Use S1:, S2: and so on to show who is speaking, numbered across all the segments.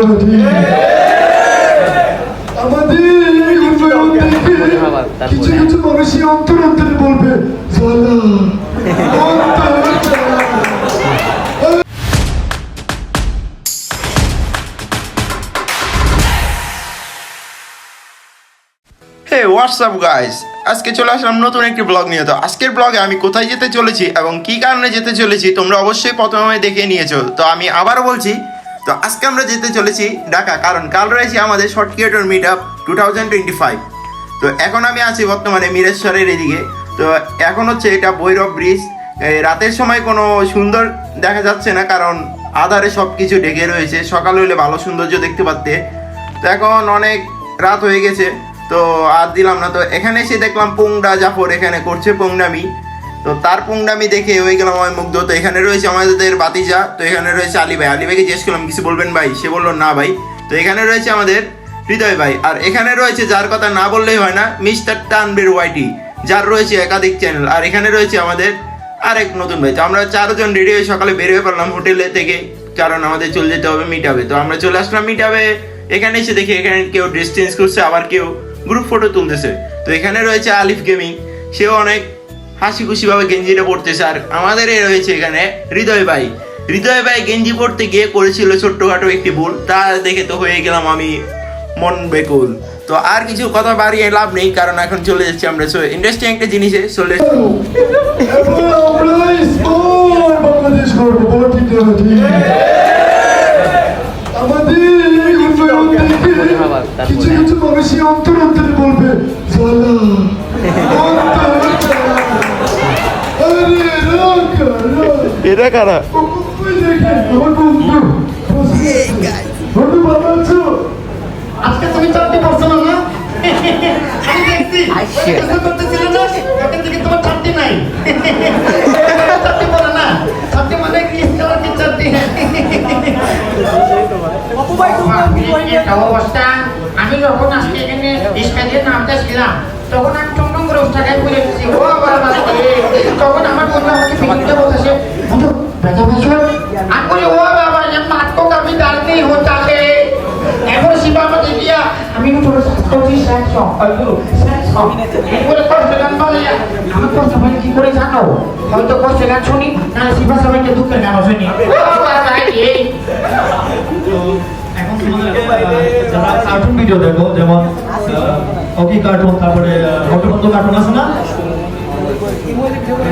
S1: আমাদের উন্নয়ন দেখে কিছু কিছু মানুষই অন্তর অন্তরে বলবে জ্বালা
S2: হে হোয়াটসঅ্যাপ গাইস, আজকে চলে আসলাম নতুন একটি ব্লগ নিয়ে। তো আজকের ব্লগে আমি কোথায় যেতে চলেছি এবং কি কারণে যেতে চলেছি তোমরা অবশ্যই প্রথমে দেখে নিয়েছো। তো আমি আবারও বলছি, তো আজকে আমরা যেতে চলেছি ঢাকা, কারণ কাল রয়েছে আমাদের শর্ট ক্রিয়েটর মিট আপ 2025। তো এখন আমি আছি বর্তমানে মিরেশ্বরের এদিকে। তো এখন হচ্ছে এটা ভৈরব ব্রিজ। রাতের সময় কোনো সুন্দর দেখা যাচ্ছে না, কারণ আধারে সব কিছু ঢেকে রয়েছে। সকাল হইলে ভালো সৌন্দর্য দেখতে পারতে। তো এখন অনেক রাত হয়ে গেছে, তো আর দিলাম না। তো এখানে এসে দেখলাম পুংডা জাফর এখানে করছে পুংডামি। তো তার পুংডামি দেখে হয়ে গেলাম আমি মুগ্ধ। তো এখানে রয়েছে আমাদের বাতিজা, তো এখানে রয়েছে আলী ভাই। আলী ভাইকে জিজ্ঞেস করলাম কিছু বলবেন ভাই, সে বললো না ভাই। তো এখানে রয়েছে আমাদের হৃদয় ভাই, আর এখানে রয়েছে যার কথা না বললেই হয় না, মিস্টার তানবীর ওয়াইটি, যার রয়েছে একাধিক চ্যানেল। আর এখানে রয়েছে আমাদের আরেক নতুন ভাই। তো আমরা চারজন রেডি হয়ে সকালে বের হয়ে পড়লাম হোটেলে থেকে, কারণ আমাদের চলে যেতে হবে মিট আপে। তো আমরা চলে আসলাম মিট আপে। এখানে এসে দেখি এখানে কেউ ড্রেস চেঞ্জ করছে, আবার কেউ গ্রুপ ফটো তুলতেছে। তো এখানে রয়েছে আলিফ গেমিং, সেও অনেক হাসি খুশি ভাবে গেঞ্জিটা পড়তেছে। আর আমাদের রয়েছে এখানে হৃদয় ভাই। হৃদয় ভাই গেঞ্জি পড়তে গিয়ে করেছিল ছোট্টখাটো একটি ভুল, তা দেখে তো হয়ে গেলাম আমি মন বেকুল। তো আর কিছু কথা বাড়িয়ে লাভ নেই, কারণ এখন চলে যাচ্ছি আমরা ইন্টারেস্টিং একটা জিনিসে চলে।
S1: বাংলাদেশ করবো, বলো ঠিক না ঠিক? আমাদের উন্নয়ন দেখে কিছু কিছু মানুষই অন্তর অন্তরে বলবে জ্বালা
S2: এটা কারা?
S1: আমার বন্ধু বন্ধু ভালো আছো?
S3: আজকে তুমি চাকরি করছো না? আমি দেখছি কিছু করতেছিল না, এখন থেকে তোমার চাকরি নাই। চাকরি বলে না, চাকরি মানে কি কালার কি চাকরি? অবস্থা আমি যখন আজকে এখানে স্টেজে নামতে ছিলাম, তখন আমি টুমটুম করে টাকায় বলে দিচ্ছি ও বাবা, তখন আমার বন্ধু আমাকে পিকনিকটা বলতেছে বন্ধু ব্যথা পেয়েছো? আমি বলি ও বাবা, মাত্র আমি ডালতেই হতাছে। এখন শিবা আমাকে দিয়া আমি পুরো করছি স্যার সব আমি কষ্ট পাই কি করে জানো? হয়তো কষ্টের গান শুনি, না শিবা সবাইকে দুঃখের গান শুনি।
S4: এখন যারা কার্টুন ভিডিও দেখো, যেমন হকি কার্টুন, তারপরে হটবন্ধ কার্টুন আছে না,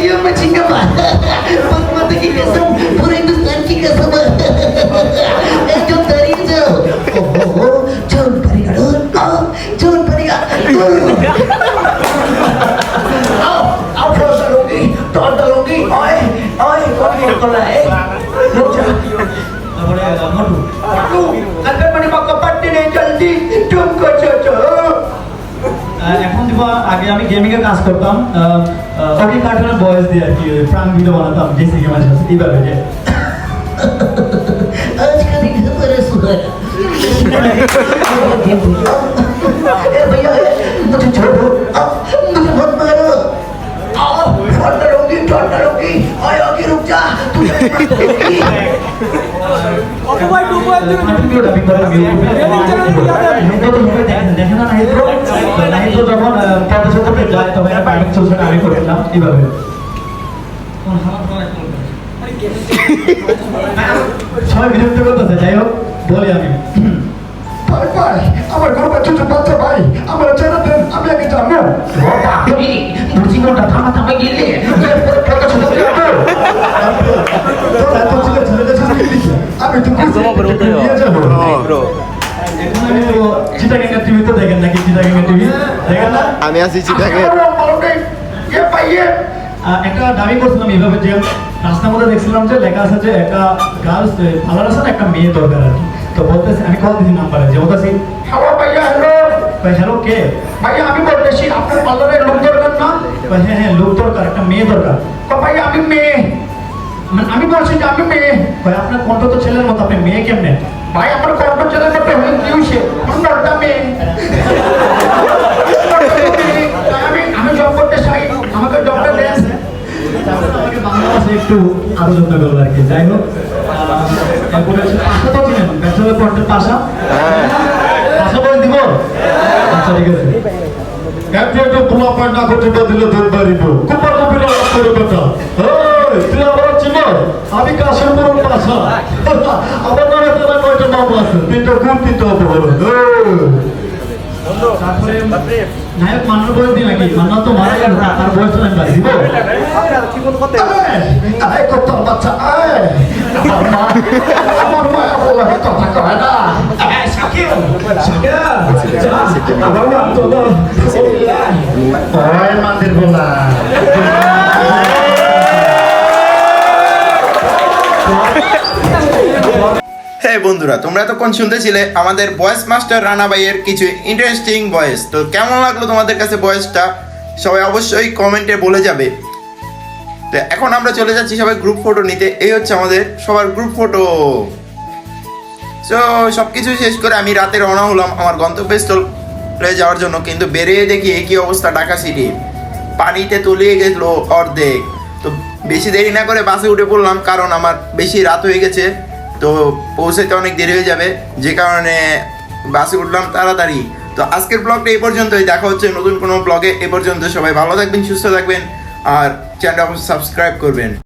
S3: ये मैं चिंगा बा मत की कसम पूरे हिंदुस्तान की कसम एक जो तरी जो ओ चोर पड़ेगा चोर पड़ेगा आओ फौज लोगी टॉट लोगी ओए ओए कौन बोल रहा है रुक जा
S4: তারপরে মোটু
S3: मोटू अगर मैंने पक्का पट्टी नहीं चलती तुमको चोचो।
S4: এখন দিব। আগে আমি গেমিং এর কাজ করতাম, হকি কার্টুনের ভয়েস দিয়ে আর কি প্রাণ ভিডিও বানাতাম, জেসি গেমের সাথে এইভাবে যে
S3: आज का दिन बड़ा सुहाना ए भैया मुझे छोड़ो, मुझे मत मारो, आओ ठंडा लोगी आया कि रुक जा तुझे
S4: ভিডিওটা বিপরে দেখেন না নাহিদ্র যখন পদক্ষেপে যায় তখন একটা বাইক চলছে, আমি করেছিলাম এইভাবে। সবাই বিরক্ত করতেছে, যাই হোক বলি আমি
S1: ভাই ভাই আমার ঘর ছোট বাচ্চা ভাই, আমার ছেড়ে দেন, আমি আগে যাবো।
S3: তোর জীবনটা থামা থামা গেলে
S1: আমি তো নিয়ে যাবো।
S4: এখন আমি তো চিটাগাঙ্গা টিভি তো দেখেন নাকি? চিটাগাঙ্গা টিভি দেখেন না?
S2: আমি আছি চিটাকে।
S4: একটা দাবি করছিলাম এইভাবে যে রাস্তার মধ্যে দেখছিলাম যে লেখা আছে যে একটা গার্লস ভালো আছে না, একটা মেয়ে দরকার আর কি। তো বলতেছি, আমি কল দিছি নাম্বারে, যে বলতেছি
S3: হ্যালো ভাইয়া, হ্যালো
S4: ভাই, হ্যালো কে?
S3: ভাইয়া আমি বলতেছি আপনার পার্লারে লোক দরকার না?
S4: ভাই হ্যাঁ হ্যাঁ, লোক দরকার, একটা মেয়ে দরকার।
S3: ভাইয়া আমি মেয়ে,
S4: মানে আমি বলছি যে আমি মেয়ে। ভাই আপনার কণ্ঠ তো ছেলের মতো, আপনি মেয়ে কেমনে?
S3: ভাই আমার কর্ম চলে করতে হলে কি হয়েছে? আমার মেয়ে, আমি জব করতে চাই, আমাকে জবটা দেন।
S4: আমাকে বাংলা ভাষায় একটু আরো যত্ন করবো আর কি। যাই হোক এরপরে হচ্ছে পাশা তো চিনেন, ব্যাচেলর পয়েন্টের পাশা। পাশা বই দিব? আচ্ছা ঠিক আছে।
S1: একটা পোলা পায় না করতে দিলে ধরে পারিব কুপা কপির আলাপ করে বেটা তুই আবার চিনো আমি কাশিমপুরের পাশা আমার নামে তারা 9টা মামলা আছে 3টা খুন 3টা অপহরণ
S4: তারপরে নায়ক মান্নার বয়স দিই নাকি? মান্না তো মারা গেল, তার বয়স আমি বাড়ি দিব।
S1: আয় কত বাচ্চা আয় আমার মা বলা কথা কয় না শাকিল আমার মা তো ওই মাদের বলা
S2: হ্যাঁ বন্ধুরা, তোমরা এতক্ষণ শুনতেছিলে আমাদের ভয়েস মাস্টার রানা ভাইয়ের কিছু ইন্টারেস্টিং ভয়েস। তো কেমন লাগলো তোমাদের কাছে ভয়েসটা সবাই অবশ্যই কমেন্টে বলে যাবে। তো এখন আমরা চলে যাচ্ছি সবাই গ্রুপ ফটো নিতে। এই হচ্ছে আমাদের সবার গ্রুপ ফটো। সো সব কিছু শেষ করে আমি রাতে রওনা হলাম আমার গন্তব্যস্থলে যাওয়ার জন্য, কিন্তু বেরিয়ে দেখি কি অবস্থা ঢাকা সিটি পানিতে তলিয়ে গেছিল অর্ধেক। তো বেশি দেরি না করে বাসে উঠে পড়লাম, কারণ আমার বেশি রাত হয়ে গেছে, তো পৌঁছাতে অনেক দেরি হয়ে যাবে, যে কারণে বাসে উঠলাম তাড়াতাড়ি। তো আজকের ব্লগটা এই পর্যন্তই, দেখা হচ্ছে নতুন কোনো ব্লগে। এ পর্যন্ত সবাই ভালো থাকবেন, সুস্থ থাকবেন, আর চ্যানেলটা সাবস্ক্রাইব করবেন।